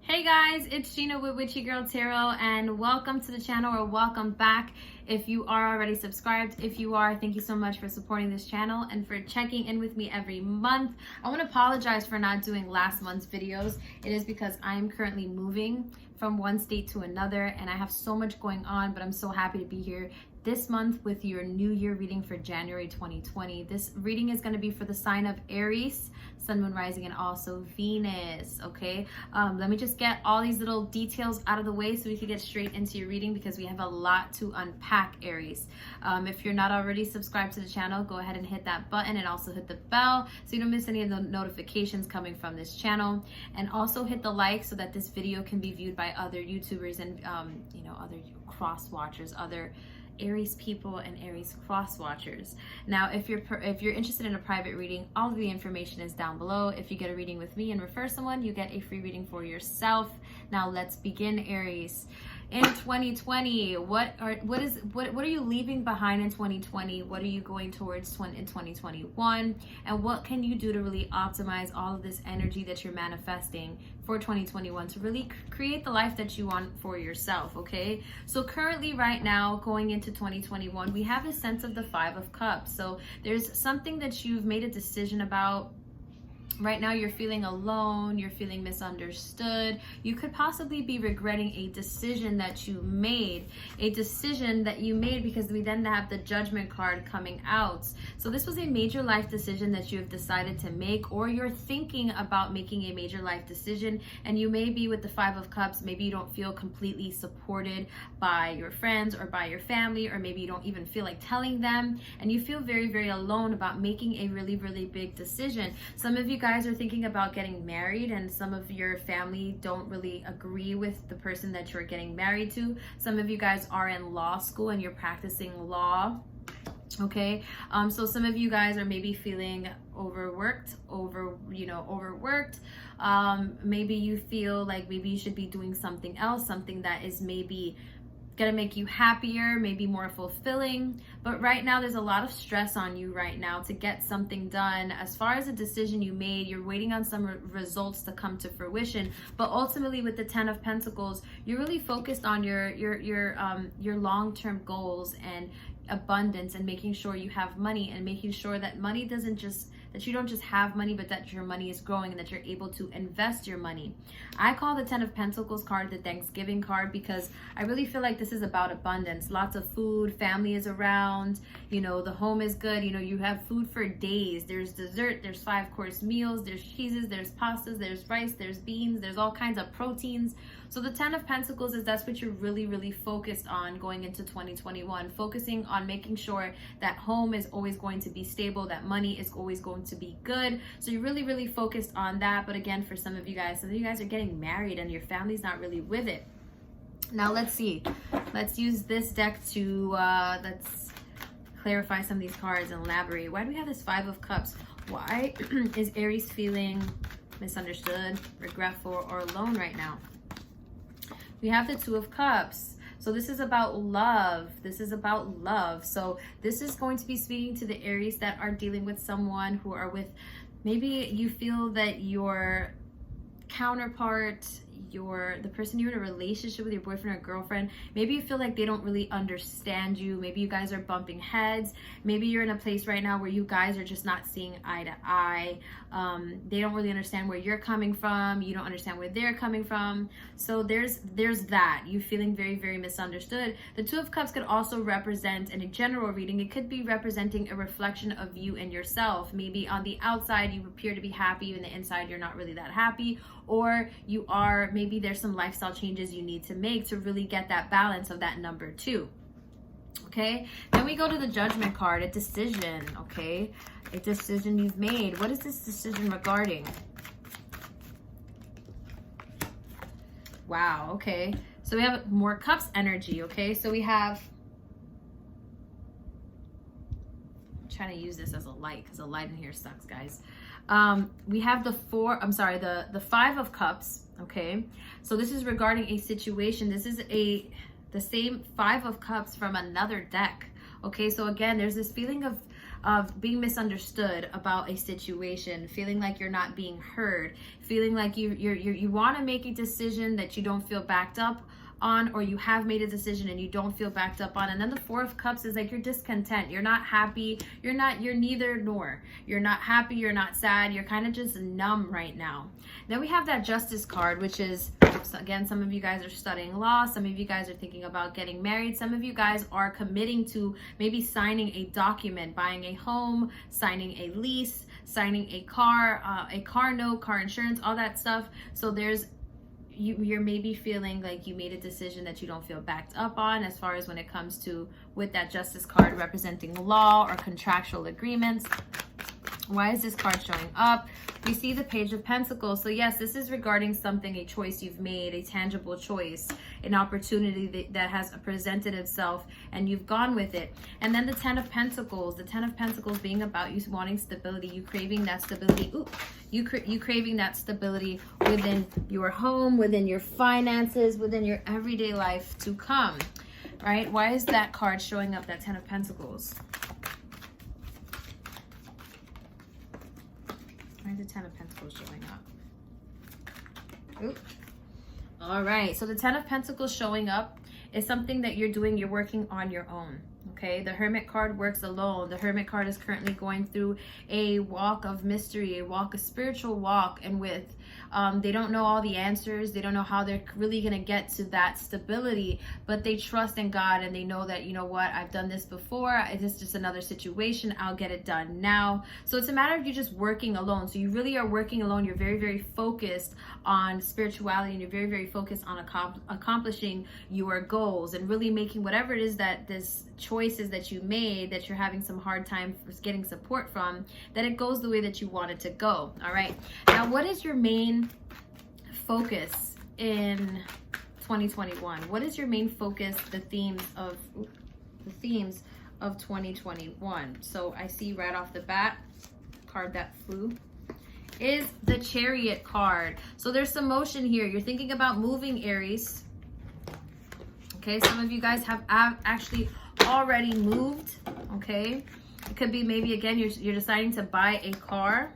Hey guys, it's Gina with WitchyGirlTarot, and welcome to the channel, or welcome back if you are already subscribed. If you are, thank you so much for supporting this channel and for checking in with me every month. I want to apologize for not doing last month's videos. It is because I am currently moving from one state to another and I have so much going on, but I'm so happy to be here this month with your new year reading for January 2020. This reading is going to be for the sign of Aries, Sun, Moon, Rising, and also Venus. Okay, let me just get all these little details out of the way so we can get straight into your reading, because we have a lot to unpack, Aries. If you're not already subscribed to the channel, go ahead and hit that button and also hit the bell so you don't miss any of the notifications coming from this channel, and also hit the like so that this video can be viewed by other YouTubers and other cross watchers, other Aries people and Aries cross watchers. Now, if you're interested in a private reading, all of the information is down below. If you get a reading with me and refer someone, you get a free reading for yourself. Now let's begin, Aries. In 2020, what are you leaving behind in 2020? What are you going towards in 2021? And what can you do to really optimize all of this energy that you're manifesting for 2021 to really create the life that you want for yourself? Okay, so currently right now, going into 2021, we have a sense of the Five of Cups. So there's something that you've made a decision about. Right now you're feeling alone, you're feeling misunderstood. You could possibly be regretting a decision that you made, because we then have the Judgment card coming out. So this was a major life decision that you have decided to make, or you're thinking about making a major life decision, and you may be with the Five of Cups. Maybe you don't feel completely supported by your friends or by your family, or maybe you don't even feel like telling them, and you feel very, very alone about making a really, really big decision. Some of you guys are thinking about getting married, and some of your family don't really agree with the person that you're getting married to. Some of you guys are in law school and you're practicing law. Okay, so some of you guys are maybe feeling overworked. Maybe you feel like maybe you should be doing something else, something that is maybe gonna make you happier, maybe more fulfilling. But right now there's a lot of stress on you right now to get something done. As far as a decision you made, you're waiting on some results to come to fruition. But ultimately, with the Ten of Pentacles, you're really focused on your long-term goals and abundance, and making sure you have money, and making sure that money that you don't just have money, but that your money is growing and that you're able to invest your money. I call the Ten of Pentacles card the Thanksgiving card, because I really feel like this is about abundance. Lots of food, family is around, the home is good, you have food for days. There's dessert, there's 5-course meals, there's cheeses, there's pastas, there's rice, there's beans, there's all kinds of proteins. So the Ten of Pentacles that's what you're really, really focused on going into 2021, focusing on making sure that home is always going to be stable, that money is always going to be good. So you're really, really focused on that. But again, for some of you guys are getting married and your family's not really with it. Now let's see. Let's use this deck to let's clarify some of these cards and elaborate. Why do we have this Five of Cups? Why is Aries feeling misunderstood, regretful, or alone right now? We have the Two of Cups. So this is about love. This is about love. So this is going to be speaking to the Aries that are dealing with someone who are with, maybe you feel that your counterpart, the person you're in a relationship with, your boyfriend or girlfriend, maybe you feel like they don't really understand you. Maybe you guys are bumping heads. Maybe you're in a place right now where you guys are just not seeing eye to eye. They don't really understand where you're coming from. You don't understand where they're coming from. So there's that. You feeling very, very misunderstood. The Two of Cups could also represent, in a general reading, it could be representing a reflection of you and yourself. Maybe on the outside you appear to be happy, and the inside you're not really that happy. Or you are, maybe there's some lifestyle changes you need to make to really get that balance of that number 2. Okay, then we go to the Judgment card, a decision. Okay, a decision you've made. What is this decision regarding? Wow, okay, so we have more Cups energy. Okay, so we have, I'm trying to use this as a light because the light in here sucks, guys. We have the Five of Cups. Okay, so this is regarding a situation. This is the same Five of Cups from another deck. Okay, so again, there's this feeling of of being misunderstood about a situation, feeling like you're not being heard, feeling like you want to make a decision that you don't feel backed up on, or you have made a decision and you don't feel backed up on. And then the Four of Cups is like you're discontent, you're not happy, you're neither nor. You're not happy, you're not sad, you're kind of just numb right now. Then we have that Justice card, which is, again, some of you guys are studying law, some of you guys are thinking about getting married, some of you guys are committing to maybe signing a document, buying a home, signing a lease, signing a car note, car insurance, all that stuff. So there's you're maybe feeling like you made a decision that you don't feel backed up on, as far as when it comes to, with that Justice card representing law or contractual agreements. Why is this card showing up? We see the Page of Pentacles. So yes, this is regarding something, a choice you've made, a tangible choice, an opportunity that has presented itself and you've gone with it. And then the Ten of Pentacles, the Ten of Pentacles being about you wanting stability, you craving that stability. Ooh, you craving that stability within your home, within your finances, within your everyday life to come, right? Why is that card showing up, that Ten of Pentacles? Why is the Ten of Pentacles showing up? Ooh. All right, so the Ten of Pentacles showing up is something that you're doing, you're working on your own. Okay, the Hermit card works alone. The Hermit card is currently going through a walk of mystery, a spiritual walk, and with they don't know all the answers. They don't know how they're really going to get to that stability, but they trust in God and they know that, you know what, I've done this before. It's just another situation. I'll get it done now. So it's a matter of you just working alone. So you really are working alone. You're very, very focused on spirituality, and you're very, very focused on accomplishing your goals and really making whatever it is that this choices that you made, that you're having some hard time getting support from, that it goes the way that you want it to go. All right, now what is your main focus in 2021? What is your main focus, the themes of 2021? So I see right off the bat, card that flew is the Chariot card. So there's some motion here. You're thinking about moving, Aries. Okay, some of you guys have actually already moved. Okay, it could be maybe again you're deciding to buy a car.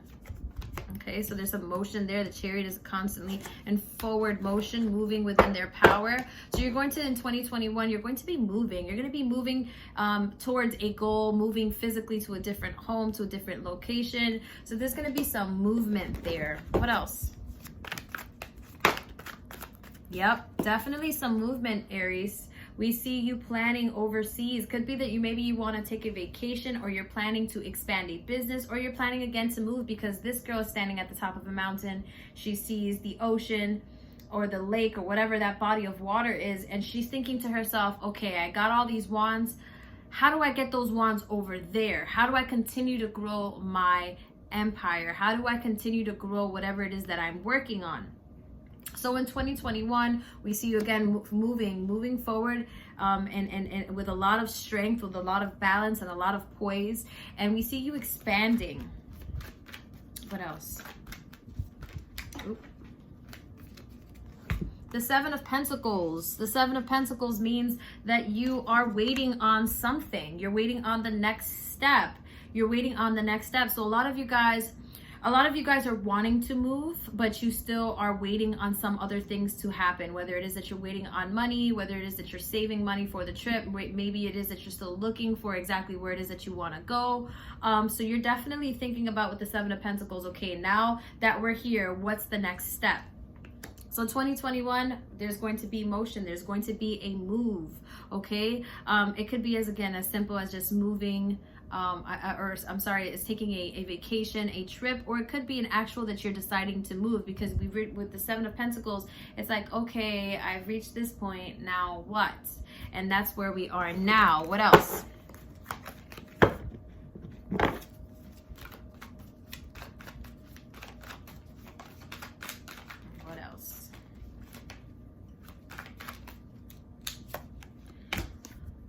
Okay, so there's some motion there. The Chariot is constantly in forward motion, moving within their power. So you're going to, in 2021, you're going to be moving. You're going to be moving towards a goal, moving physically to a different home, to a different location. So there's going to be some movement there. What else? Yep, definitely some movement, Aries. We see you planning overseas. Could be that maybe you want to take a vacation, or you're planning to expand a business, or you're planning again to move, because this girl is standing at the top of a mountain. She sees the ocean or the lake or whatever that body of water is, and she's thinking to herself, okay, I got all these wands. How do I get those wands over there? How do I continue to grow my empire? How do I continue to grow whatever it is that I'm working on? So in 2021, we see you again moving forward, and with a lot of strength, with a lot of balance and a lot of poise. And we see you expanding. What else? Oop. The Seven of Pentacles. The Seven of Pentacles means that you are waiting on something. You're waiting on the next step. You're waiting on the next step. So a lot of you guys are wanting to move, but you still are waiting on some other things to happen, whether it is that you're waiting on money, whether it is that you're saving money for the trip, maybe it is that you're still looking for exactly where it is that you want to go. So you're definitely thinking about, with the Seven of Pentacles, okay, now that we're here, what's the next step? So 2021, there's going to be motion. There's going to be a move, okay? It could be as simple as just moving, it's taking a vacation, a trip, or it could be an actual that you're deciding to move, because with the Seven of Pentacles, it's like, okay, I've reached this point, now what? And that's where we are now. What else? What else?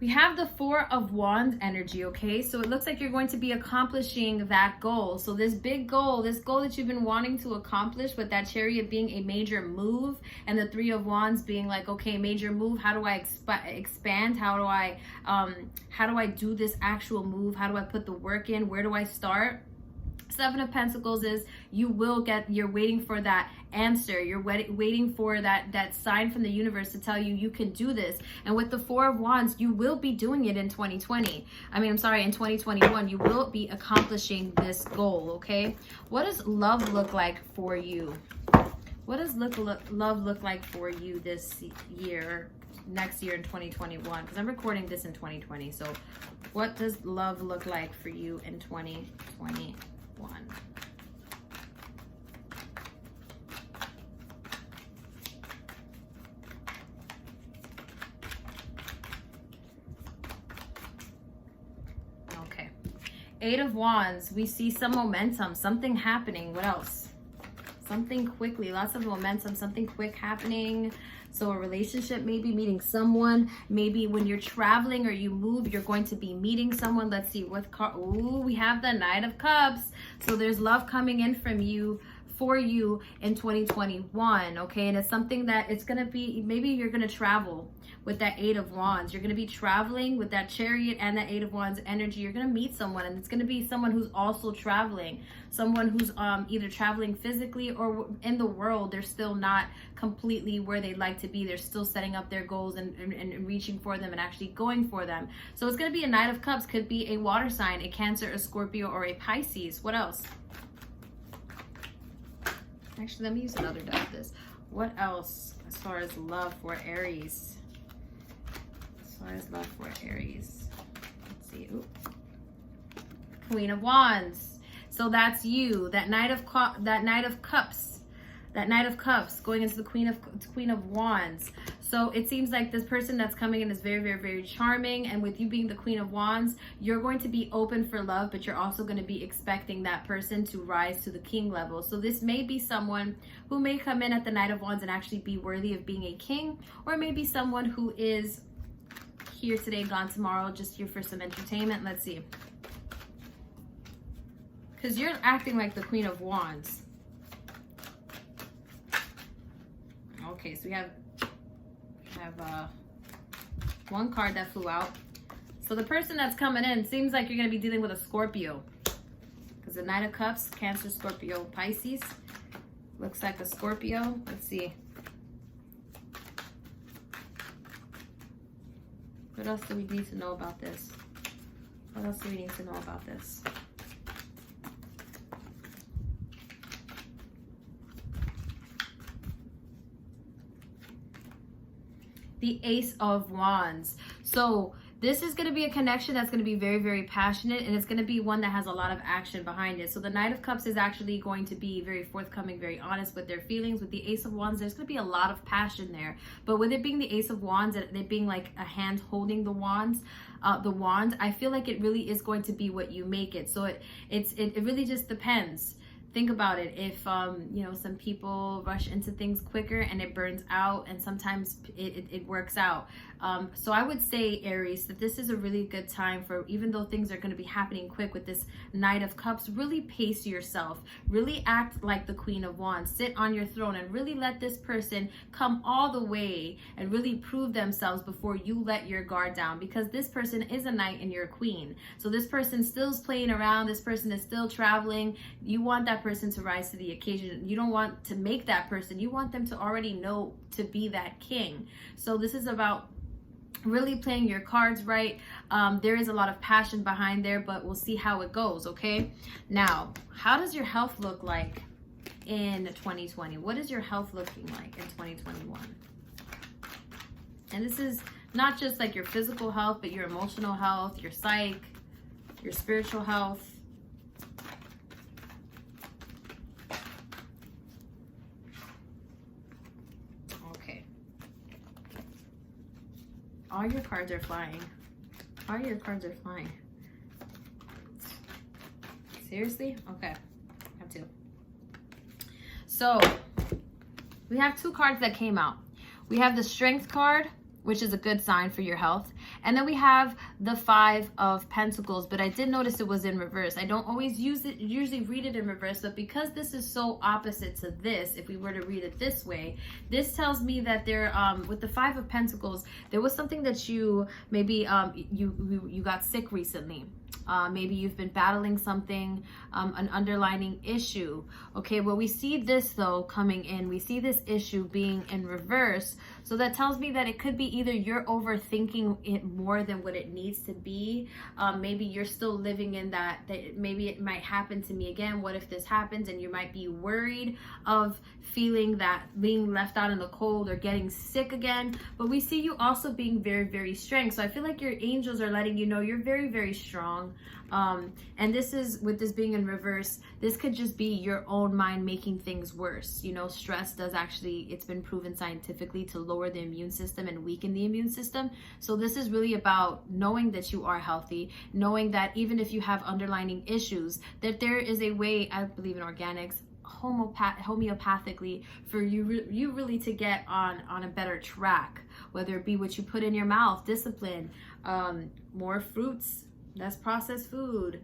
We have the Four of Wands energy, okay? So it looks like you're going to be accomplishing that goal. So this big goal, this goal that you've been wanting to accomplish, with that Chariot being a major move and the Three of Wands being like, okay, major move, how do I expand? How do I do this actual move? How do I put the work in? Where do I start? Seven of Pentacles is you're waiting for that answer. You're waiting for that sign from the universe to tell you you can do this. And with the Four of Wands, you will be doing it in 2020. In 2021, you will be accomplishing this goal, okay? What does love look like for you? What does love look like for you this year, next year in 2021? Because I'm recording this in 2020. So what does love look like for you in 2021? Okay. Eight of Wands. We see some momentum, something happening. What else? Something quickly, lots of momentum, something quick happening. So a relationship, maybe meeting someone. Maybe when you're traveling or you move, you're going to be meeting someone. Let's see what card. Ooh, we have the Knight of Cups. So there's love coming in from you, for you in 2021, okay? And it's something that it's gonna be, maybe you're gonna travel with that Eight of Wands. You're gonna be traveling with that Chariot and that Eight of Wands energy. You're gonna meet someone, and it's gonna be someone who's also traveling, someone who's either traveling physically or in the world. They're still not completely where they'd like to be. They're still setting up their goals and reaching for them and actually going for them. So it's gonna be a Knight of Cups. Could be a water sign, a Cancer, a Scorpio, or a Pisces. What else? Actually, let me use another deck of this. What else as far as love for Aries? As far as love for Aries. Let's see. Ooh. Queen of Wands. So that's you. That Knight of Cups. That Knight of Cups going into the Queen of Wands. So it seems like this person that's coming in is very, very, very charming. And with you being the Queen of Wands, you're going to be open for love, but you're also going to be expecting that person to rise to the king level. So this may be someone who may come in at the Knight of Wands and actually be worthy of being a king, or maybe someone who is here today, gone tomorrow, just here for some entertainment. Let's see. Because you're acting like the Queen of Wands. Okay, so we have one card that flew out. So the person that's coming in seems like you're going to be dealing with a Scorpio. Because the Knight of Cups, Cancer, Scorpio, Pisces. Looks like a Scorpio. Let's see. What else do we need to know about this? What else do we need to know about this? The Ace of Wands. So this is going to be a connection that's going to be very, very passionate, and it's going to be one that has a lot of action behind it. So the Knight of Cups is actually going to be very forthcoming, very honest with their feelings. With the Ace of Wands, there's going to be a lot of passion there. But with it being the Ace of Wands, and it being like a hand holding the wand, I feel like it really is going to be what you make it. So it really just depends. Think about it. If some people rush into things quicker and it burns out, and sometimes it works out. So I would say, Aries, that this is a really good time for, even though things are going to be happening quick with this Knight of Cups, really pace yourself. Really act like the Queen of Wands. Sit on your throne and really let this person come all the way and really prove themselves before you let your guard down, because this person is a knight and you're a queen. So this person still is playing around. This person is still traveling. You want that person to rise to the occasion. You don't want to make that person. You want them to already know to be that king. So this is about really playing your cards right. There is a lot of passion behind there, but we'll see how it goes, okay? Now, how does your health look like in 2020? What is your health looking like in 2021? And this is not just like your physical health, but your emotional health, your psyche, your spiritual health. All your cards are flying. All your cards are flying. Seriously? Okay. I have two. So, we have two cards that came out. We have the Strength card, which is a good sign for your health. And then we have the 5 of Pentacles, but I did notice it was in reverse. I don't always usually read it in reverse, but because this is so opposite to this, if we were to read it this way, this tells me that there, with the 5 of Pentacles, there was something that you maybe you got sick recently. Maybe you've been battling something, an underlying issue. Okay, well, we see this though coming in. We see this issue being in reverse. So that tells me that it could be either you're overthinking it more than what it needs to be. Maybe you're still living in that maybe it might happen to me again. What if this happens? And you might be worried of feeling that being left out in the cold or getting sick again. But we see you also being very, very strong. So I feel like your angels are letting you know you're very, very strong. And this is, with this being in reverse, this could just be your own mind making things worse. You know, stress does actually, it's been proven scientifically to lower the immune system and weaken the immune system. So this is really about knowing that you are healthy, knowing that even if you have underlying issues, that there is a way, I believe in organics, homeopathically, for you really to get on a better track, whether it be what you put in your mouth, discipline, more fruits, less processed food,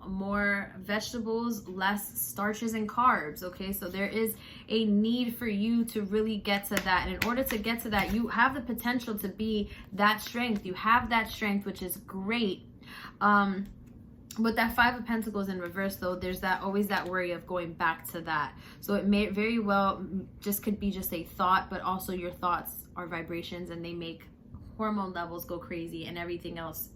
more vegetables, less starches and carbs. Okay, so there is a need for you to really get to that. And in order to get to that, you have the potential to be that strength. You have that strength, which is great. With that 5 of Pentacles in reverse though, there's that always that worry of going back to that. So it may very well just could be just a thought, but also your thoughts are vibrations and they make hormone levels go crazy and everything else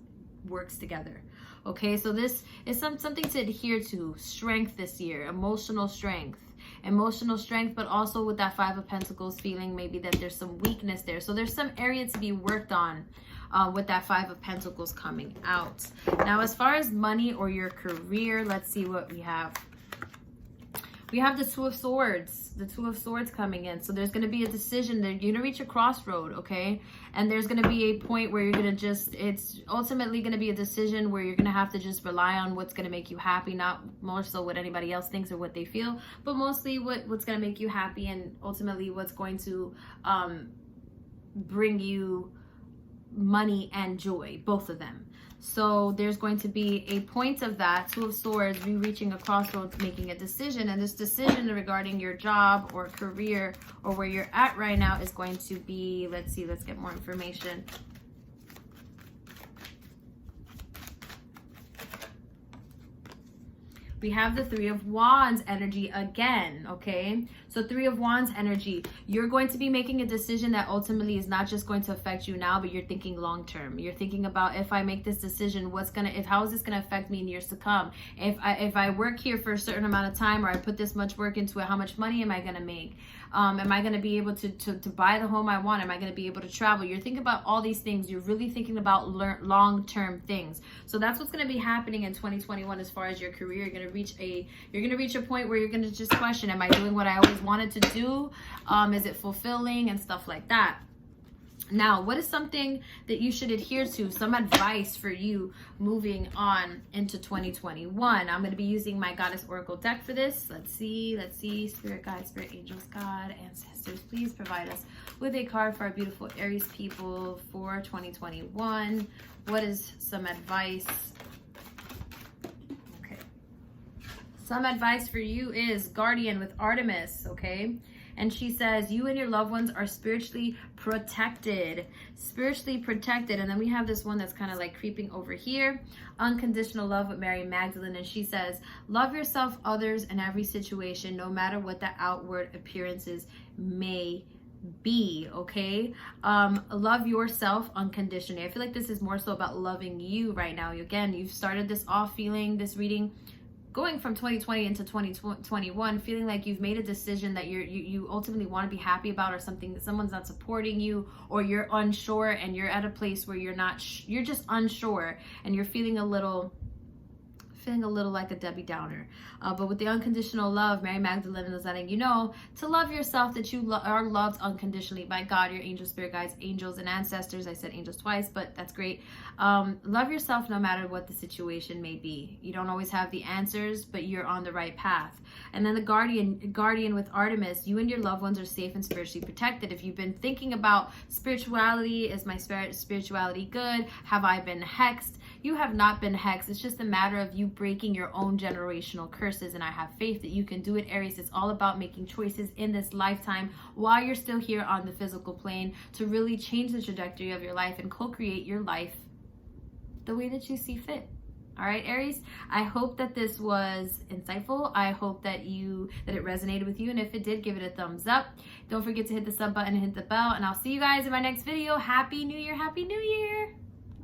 works together. Okay, so this is something to adhere to. Strength this year, emotional strength, but also with that 5 of Pentacles, feeling maybe that there's some weakness there. So there's some area to be worked on with that 5 of Pentacles coming out. Now, as far as money or your career, let's see what we have. We have the 2 of Swords, the 2 of Swords coming in. So there's going to be a decision that you're going to reach a crossroad, okay? And there's going to be a point where you're going to just, it's ultimately going to be a decision where you're going to have to just rely on what's going to make you happy, not more so what anybody else thinks or what they feel, but mostly what's going to make you happy and ultimately what's going to bring you money and joy, both of them. So there's going to be a point of that 2 of Swords, you reaching a crossroads, making a decision, and this decision regarding your job or career or where you're at right now is going to be, let's see, let's get more information. We have the 3 of Wands energy again, okay? So 3 of Wands energy, you're going to be making a decision that ultimately is not just going to affect you now, but you're thinking long term. You're thinking about, if I make this decision, how is this gonna affect me in years to come? If I work here for a certain amount of time, or I put this much work into it, how much money am I gonna make? Am I going to be able to buy the home I want? Am I going to be able to travel? You're thinking about all these things. You're really thinking about long-term things. So that's what's going to be happening in 2021 as far as your career. You're going to reach a point where you're going to just question, am I doing what I always wanted to do? Is it fulfilling and stuff like that? Now, what is something that you should adhere to? Some advice for you moving on into 2021. I'm going to be using my Goddess Oracle deck for this. Let's see. Spirit guide, Spirit angels, God, ancestors, please provide us with a card for our beautiful Aries people for 2021. What is some advice? Okay. Some advice for you is Guardian with Artemis, okay? And she says, you and your loved ones are spiritually protected. Spiritually protected. And then we have this one that's kind of like creeping over here. Unconditional love with Mary Magdalene. And she says, love yourself, others, and every situation, no matter what the outward appearances may be, okay? Love yourself unconditionally. I feel like this is more so about loving you right now. Again, you've started this off feeling, this reading, going from 2020 into 2021, feeling like you've made a decision that you ultimately want to be happy about, or something that someone's not supporting you, or you're unsure and you're at a place where you're just unsure and you're feeling a little feeling a little like a Debbie Downer. But with the unconditional love, Mary Magdalene is letting you know to love yourself, that you are loved unconditionally by God, your angels, spirit guides, angels, and ancestors. I said angels twice, but that's great. Love yourself no matter what the situation may be. You don't always have the answers, but you're on the right path. And then the guardian with Artemis, you and your loved ones are safe and spiritually protected. If you've been thinking about spirituality, is my spirituality good? Have I been hexed? You have not been hexed. It's just a matter of you breaking your own generational curses, and I have faith that you can do it, Aries. It's all about making choices in this lifetime while you're still here on the physical plane to really change the trajectory of your life and co-create your life the way that you see fit. All right, Aries, I hope that this was insightful. I hope that it resonated with you, and if it did, give it a thumbs up. Don't forget to hit the sub button and hit the bell, and I'll see you guys in my next video. Happy New Year. Happy New Year.